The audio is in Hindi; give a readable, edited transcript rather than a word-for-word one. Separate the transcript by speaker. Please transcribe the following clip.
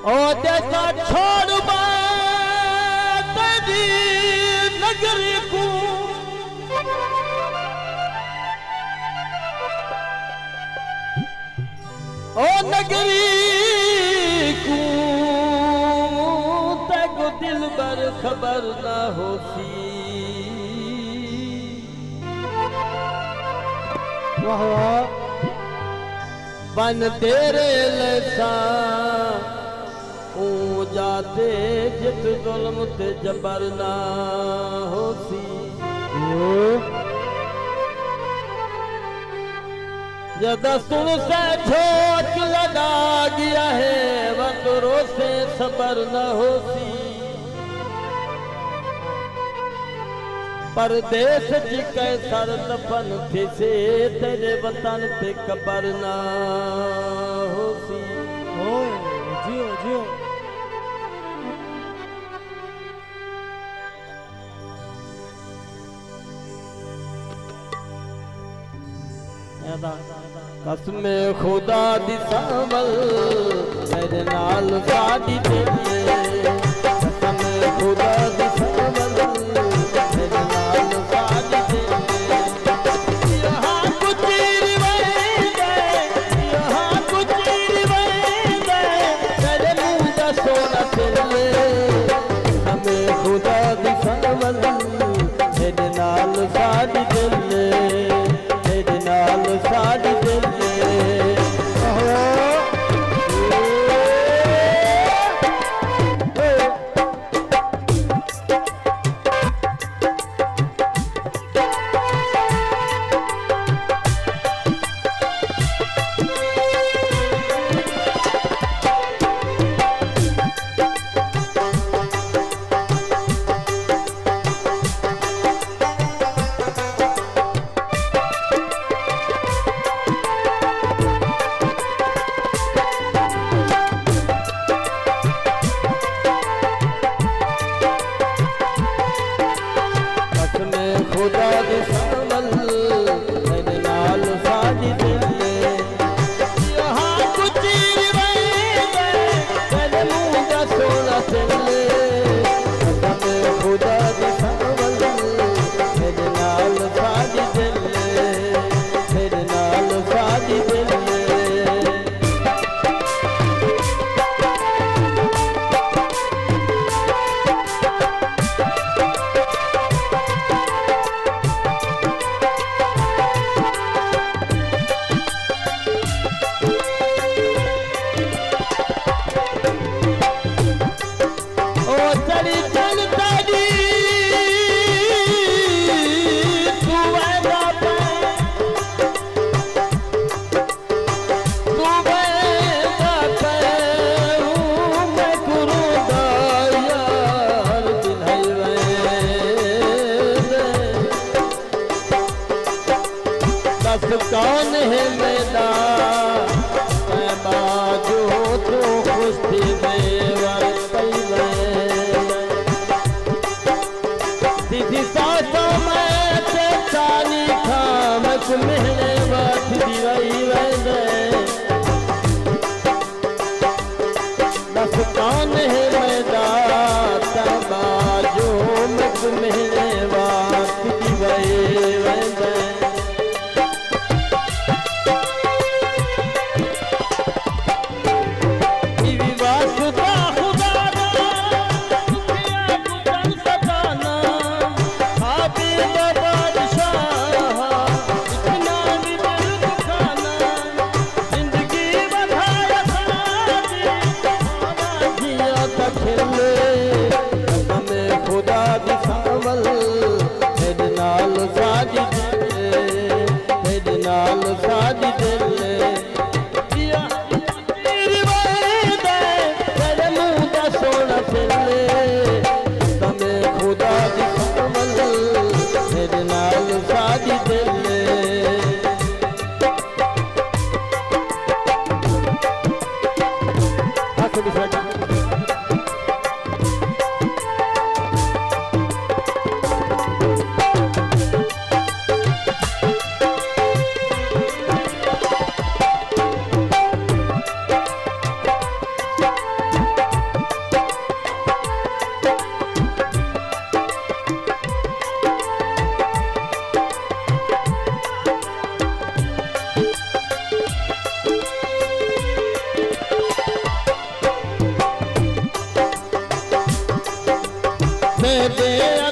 Speaker 1: ओ देखा छोड़ तेरी नगरी को ओ नगरी को तेको दिल बर खबर ना होती बन तेरे लसा जाते जित जुल्म ते जबर ना होती जदा सुन से ठोक लगा गया है वतरों से सबर न होती परदेश जी कैसर दफन थे से तेरे वतन ते कबर ना होती
Speaker 2: जियो जियो
Speaker 1: कसम खुदा दी सावल मेरे नाल साडी तेरे कसम खुदा दी सावल मेरे नाल साडी तेरे यहाँ कुछ रिवायत यहाँ कुछ रिवायत तेरे मुँह दा सोना तेरे कसम खुदा दी सावल मेरे नाल साडी तेरे साड़ी दिले खुदा दी सावल मेरे नाल साड़ी दिले यहाँ कुछ रिवायत तेरे मुँह दा सोना चले कसम खुदा दी सावल मेरे नाल साड़ी दिले मेरे नाल साड़ी दिले कौन है मैदान बाजू तो खुश थी दीदी सासों में से चाली खामक मेरे बात दिवाई बस कौन है मैदान बाजू मक मेरे बात दिवाई बादशाह इतना भी दिल दुखाना दे